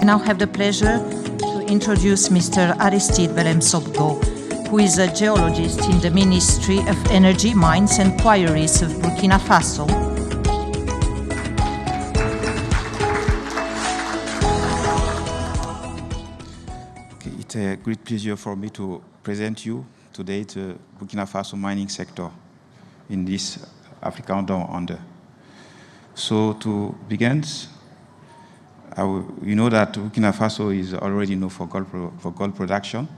I now have the pleasure to introduce Mr. Aristide Belem-Sobgo, who is a geologist in the Ministry of Energy, Mines and Quarries of Burkina Faso. Okay, it's a great pleasure for me to present you today the Burkina Faso mining sector in this African Down Under. So to begin, you know that Burkina Faso is already known for gold production,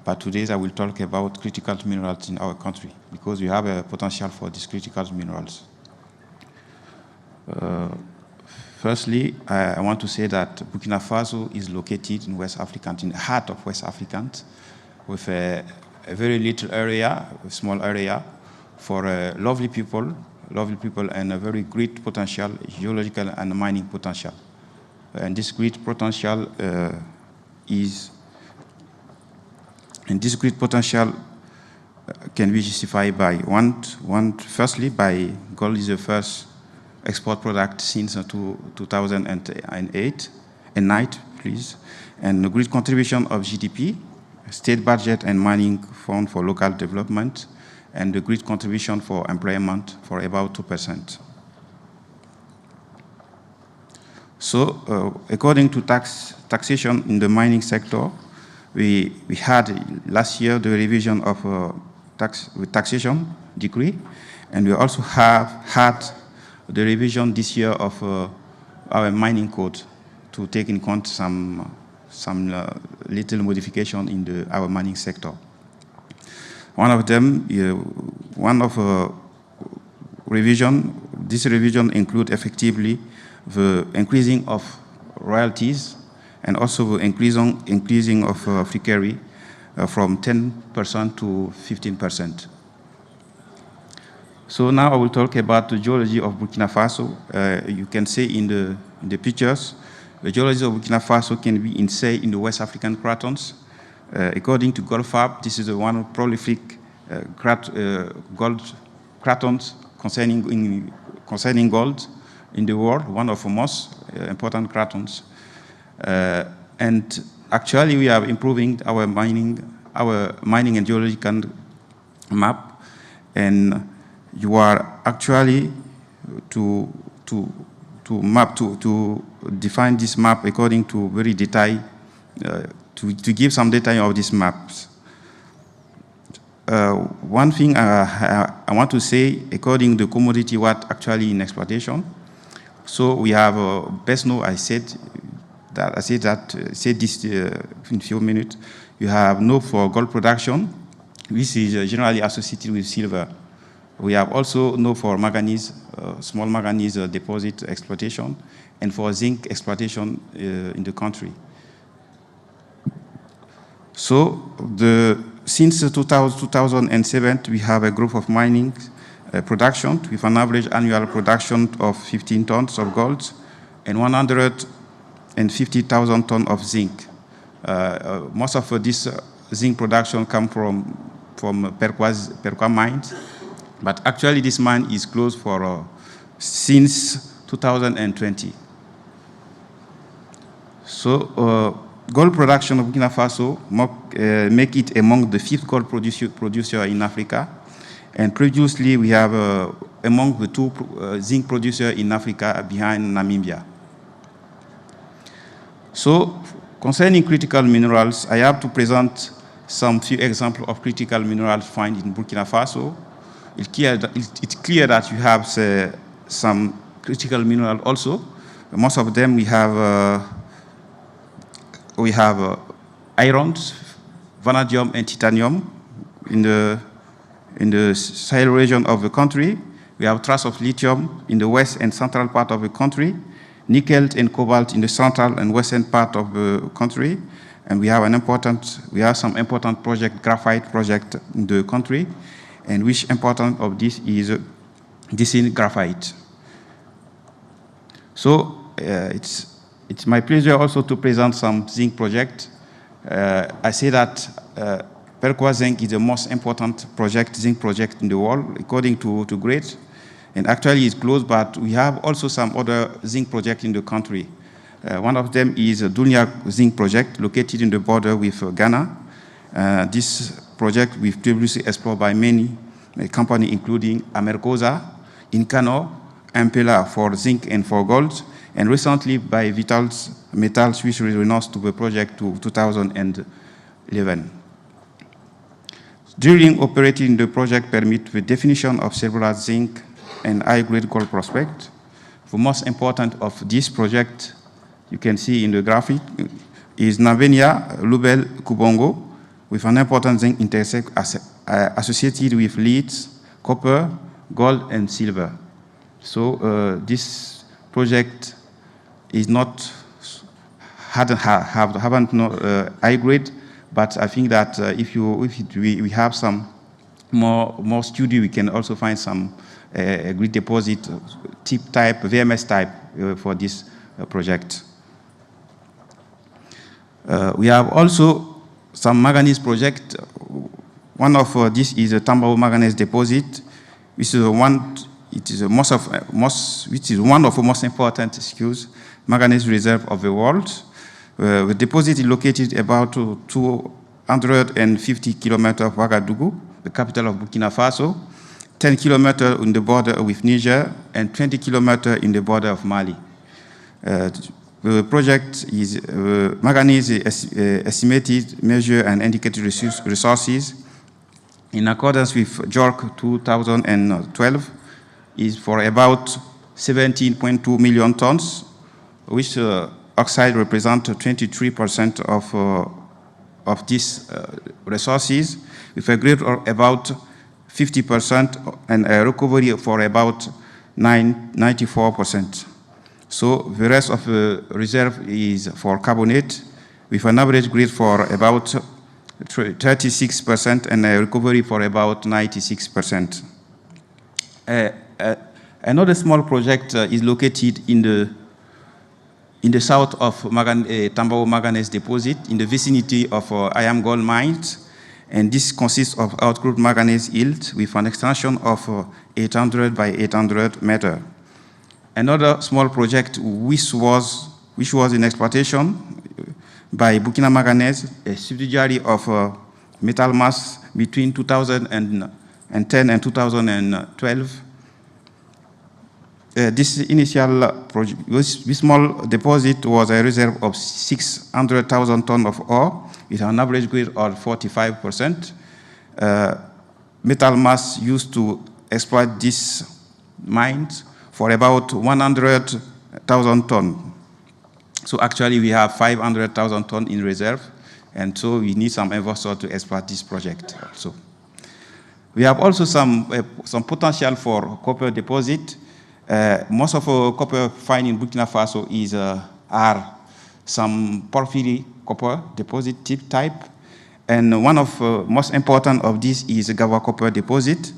but today I will talk about critical minerals in our country because we have a potential for these critical minerals. Firstly, I want to say that Burkina Faso is located in West Africa, in the heart of West Africa, with a very little area, a small area, for lovely people and a very great potential, geological and mining potential. And this great potential can be justified by firstly, by gold is the first export product since 2008, and a great contribution of GDP, state budget and mining fund for local development, and a great contribution for employment for about 2%. So, according to taxation in the mining sector, we had last year the revision of taxation decree, and we also have had the revision this year of our mining code to take in account some little modification in our mining sector. One of them, this revision include effectively the increasing of royalties and also the increasing of free carry from 10% to 15%. So now I will talk about the geology of Burkina Faso. You can see in the pictures, the geology of Burkina Faso can be in the West African cratons. According to Goldfarb, this is the one prolific gold cratons concerning gold in the world, one of the most important cratons. And actually, we are improving our mining and geological map, and you are actually to define this map according to very detail, to give some detail of these maps. One thing I want to say, according to commodity, what actually in exploitation. So we have best know. I said this in a few minutes. You have know for gold production, which is generally associated with silver. We have also know for manganese, small manganese deposit exploitation, and for zinc exploitation in the country. So since 2007, we have a group of mining production with an average annual production of 15 tons of gold and 150,000 tons of zinc. Most of this zinc production come from Perquois mines, but actually this mine is closed for since 2020. So gold production of Burkina Faso make it among the 5th gold producer in Africa. And previously, we have among the 2 zinc producers in Africa behind Namibia. So, concerning critical minerals, I have to present some few examples of critical minerals found in Burkina Faso. It's clear that you have some critical mineral also. Most of them we have iron, vanadium, and titanium in the Sahel region of the country. We have trace of lithium in the west and central part of the country, nickel and cobalt in the central and western part of the country, and we have some important graphite project in the country, and which important of this is this in graphite. So it's my pleasure also to present some zinc project. I say that Perquois zinc is the most important zinc project in the world, according to grade. And actually it's closed, but we have also some other zinc project in the country. One of them is a Dunia Zinc project located in the border with Ghana. This project we've previously explored by many companies, including Amercosa, Incano, Ampela for zinc and for gold, and recently by Vitals Metals, which renounced to the project to 2011. During operating the project permit the definition of several zinc and high-grade gold prospects. The most important of this project, you can see in the graphic, is Navenia Lubel Kubongo, with an important zinc intersect associated with leads, copper, gold, and silver. So this project is not haven't high grade, but I think that if we have some more study, we can also find some grid deposit type, VMS type for this project. We have also some manganese project. One of this is a Tambao manganese deposit, which is one of the most important manganese reserve of the world. The deposit is located about 250 kilometers of Ouagadougou, the capital of Burkina Faso, 10 kilometers on the border with Niger, and 20 kilometers in the border of Mali. The project is manganese estimated, measured, and indicated resources in accordance with JORC 2012 is for about 17.2 million tons, which oxide represents 23% of these resources, with a grade of about 50% and a recovery for about 94%. So the rest of the reserve is for carbonate, with an average grade for about 36% and a recovery for about 96%. Another small project is located in the south of Tambao manganese deposit, in the vicinity of Ayam gold mines, and this consists of outcrop manganese yield with an extension of 800 by 800 meters. Another small project which was in exploitation by Burkina Manganese, a subsidiary of Metal Mass between 2010 and 2012. This initial project, this small deposit was a reserve of 600,000 tons of ore with an average grade of 45%. Metal Mass used to exploit these mines for about 100,000 tons. So actually we have 500,000 tons in reserve, and so we need some investors to exploit this project also. We have also some potential for copper deposit. Most of our copper found in Burkina Faso are some porphyry copper deposit type, and one of most important of these is a Gawa copper deposit,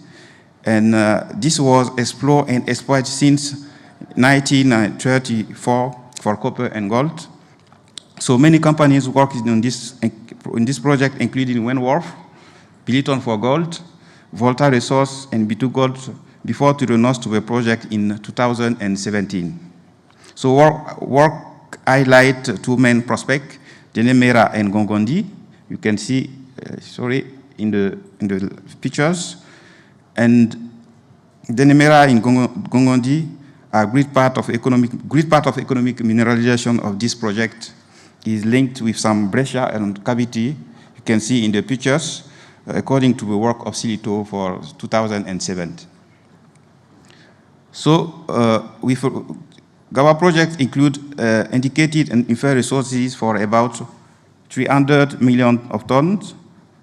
and this was explored and exploited since 1934 for copper and gold. So many companies working on this project, including Wenworth, Billiton for gold, Volta Resource, and B2 Gold, before to renounce to the project in 2017. So work highlight two main prospects, Denemera and Gongondi. You can see, in the pictures. And Denemera and Gongondi are great part of economic mineralization of this project is linked with some breccia and cavity. You can see in the pictures, according to the work of Silito for 2007. So, Gawa projects include indicated and inferred resources for about 300 million of tons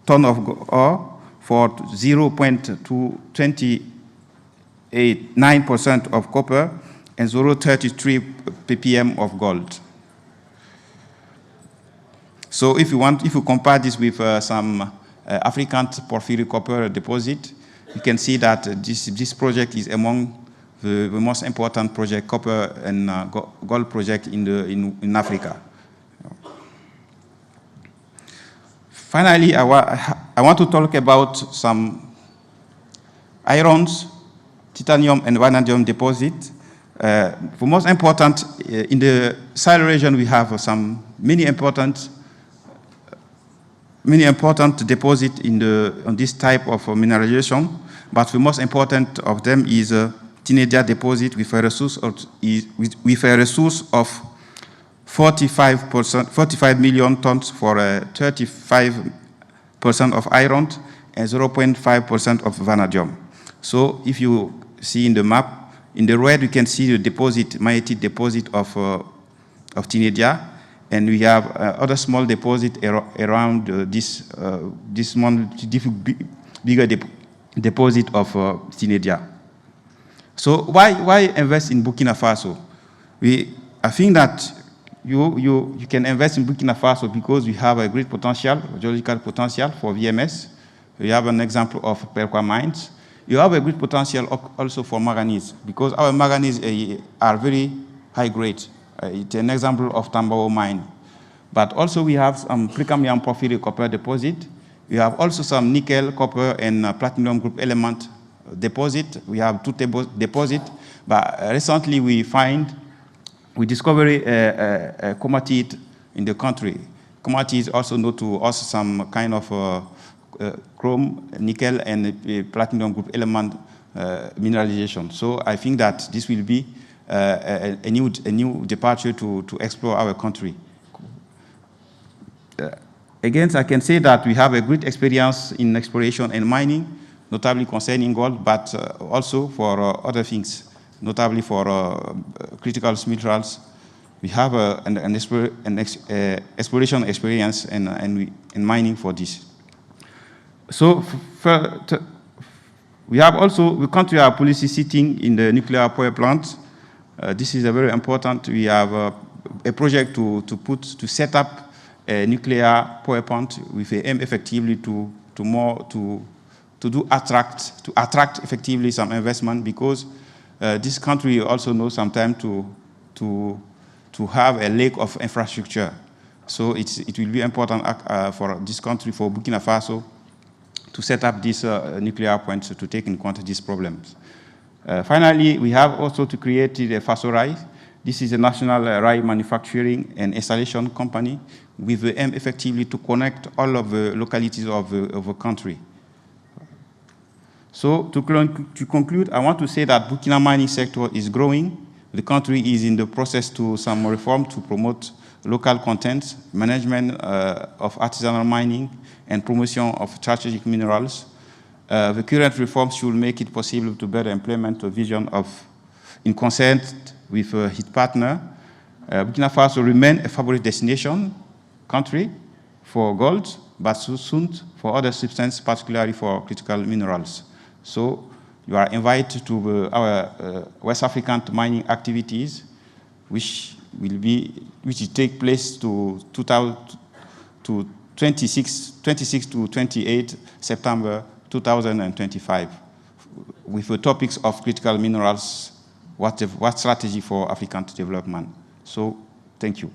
of ore for 0.289% of copper and 0.33 ppm of gold. So if you compare this with some African porphyry copper deposit, you can see that this project is among the most important project, copper and gold project in Africa. Finally, I want to talk about some irons, titanium and vanadium deposit For most important, in the Sahel region, we have some many important deposits on this type of mineralization, but the most important of them is Tinedia deposit with a resource of 45 million tons for 35% of iron and 0.5% of vanadium. So if you see in the map, in the red, you can see the deposit, maïtite deposit of Tinedia, and we have other small deposit around this bigger deposit of Tinedia. So why invest in Burkina Faso? I think that you can invest in Burkina Faso because we have a great potential, geological potential for VMS. We have an example of Perqua mines. You have a great potential also for manganese because our manganese are very high grade. It's an example of Tambao mine. But also we have some Precambrian porphyry copper deposit. We have also some nickel, copper, and platinum group element deposit. We have two deposits. But recently we discovered a comatite in the country. Comatite is also known to also some kind of chrome, nickel, and platinum group element mineralization. So I think that this will be a new departure to explore our country. Again, I can say that we have a great experience in exploration and mining, notably concerning gold, but also for other things, notably for critical minerals. We have an exploration experience and mining for this. So we have also, the country have policy sitting in the nuclear power plant. This is a very important. We have a project to set up a nuclear power plant with the aim effectively to attract effectively some investment because this country also knows sometimes to have a lack of infrastructure. So it will be important for this country, for Burkina Faso, to set up these nuclear points to take in account these problems. Finally, we have also to create the Faso Rai. This is a national Rai manufacturing and installation company with the aim effectively to connect all of the localities of the country. So to conclude, I want to say that Burkina mining sector is growing. The country is in the process to some reform to promote local content, management of artisanal mining, and promotion of strategic minerals. The current reforms should make it possible to better implement a vision in consent with its partner. Burkina Faso remains a favorite destination country for gold, but soon for other substances, particularly for critical minerals. So you are invited to our West African mining activities, which will take place to 26 to 28 September 2025, with the topics of critical minerals, what strategy for African development. So, thank you.